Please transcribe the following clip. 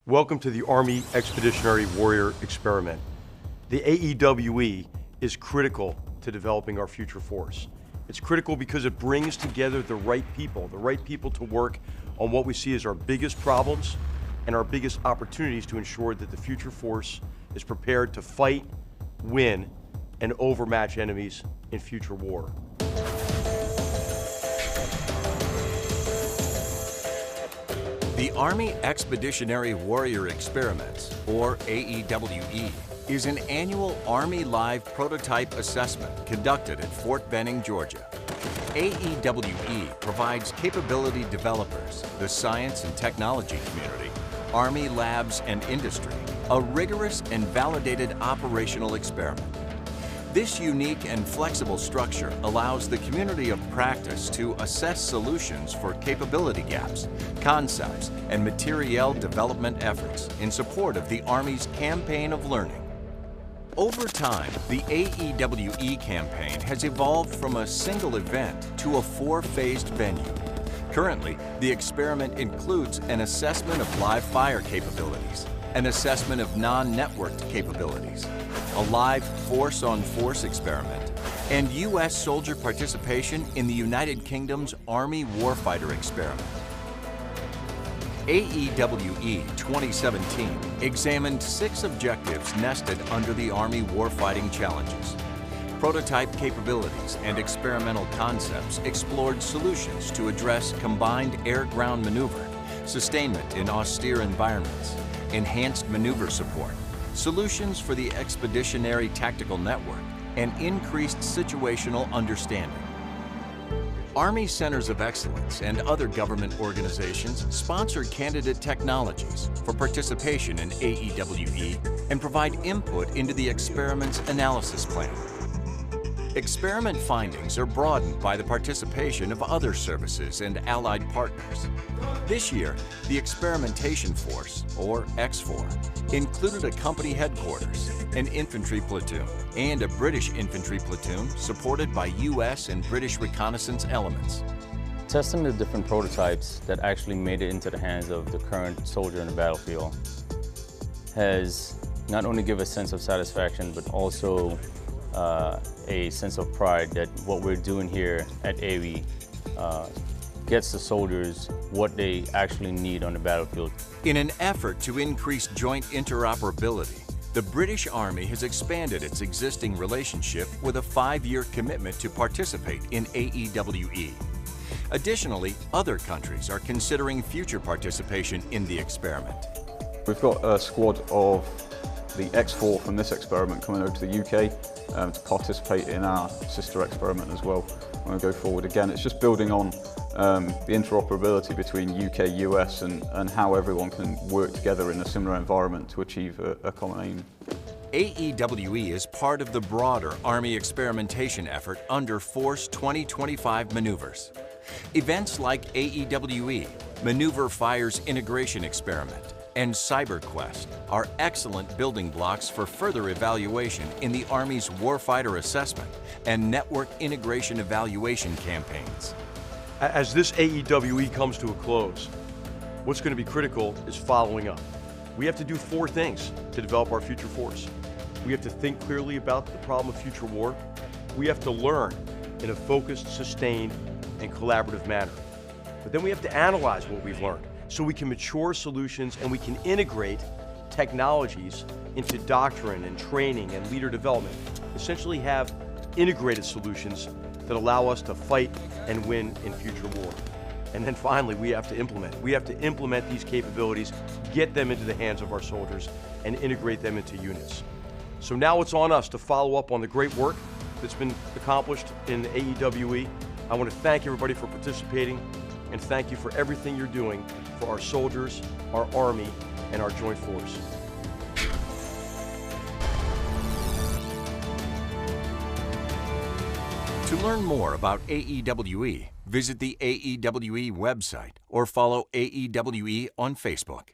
Welcome to the Army Expeditionary Warrior Experiment. The AEWE is critical to developing our future force. It's critical because it brings together the right people to work on what we see as our biggest problems and our biggest opportunities to ensure that the future force is prepared to fight, win, and overmatch enemies in future war. The Army Expeditionary Warrior Experiments, or AEWE, is an annual Army Live prototype assessment conducted at Fort Benning, Georgia. AEWE provides capability developers, the science and technology community, Army labs and industry, a rigorous and validated operational experiment. This unique and flexible structure allows the community of practice to assess solutions for capability gaps, concepts, and materiel development efforts in support of the Army's campaign of learning. Over time, the AEWE campaign has evolved from a single event to a four-phased venue. Currently, the experiment includes an assessment of live fire capabilities, an assessment of non-networked capabilities, a live force-on-force experiment, and U.S. soldier participation in the United Kingdom's Army Warfighter Experiment. AEWE 2017 examined 6 objectives nested under the Army warfighting challenges. Prototype capabilities and experimental concepts explored solutions to address combined air-ground maneuver, sustainment in austere environments, enhanced maneuver support, solutions for the Expeditionary Tactical Network, and increased situational understanding. Army Centers of Excellence and other government organizations sponsor candidate technologies for participation in AEWE and provide input into the experiment's analysis plan. Experiment findings are broadened by the participation of other services and allied partners. This year, the Experimentation Force, or X4, included a company headquarters, an infantry platoon, and a British infantry platoon supported by U.S. and British reconnaissance elements. Testing the different prototypes that actually made it into the hands of the current soldier in the battlefield has not only given a sense of satisfaction, but also a sense of pride that what we're doing here at Aewe gets the soldiers what they actually need on the battlefield. In an effort to increase joint interoperability, the British Army has expanded its existing relationship with a 5-year commitment to participate in AEWE. Additionally, other countries are considering future participation in the experiment. We've got a squad of the X4 from this experiment coming over to the UK to participate in our sister experiment as well when we go forward. Again, it's just building on the interoperability between UK, US and how everyone can work together in a similar environment to achieve a common aim. AEWE is part of the broader Army experimentation effort under Force 2025 maneuvers. Events like AEWE, Maneuver Fires Integration Experiment, and CyberQuest are excellent building blocks for further evaluation in the Army's warfighter assessment and network integration evaluation campaigns. As this AEWE comes to a close, what's going to be critical is following up. We have to do 4 things to develop our future force. We have to think clearly about the problem of future war. We have to learn in a focused, sustained, and collaborative manner. But then we have to analyze what we've learned so we can mature solutions and we can integrate technologies into doctrine and training and leader development. Essentially have integrated solutions that allow us to fight and win in future war. And then finally, we have to implement. We have to implement these capabilities, get them into the hands of our soldiers, and integrate them into units. So now it's on us to follow up on the great work that's been accomplished in AEWE. I want to thank everybody for participating and thank you for everything you're doing for our soldiers, our Army, and our joint force. To learn more about AEWE, visit the AEWE website or follow AEWE on Facebook.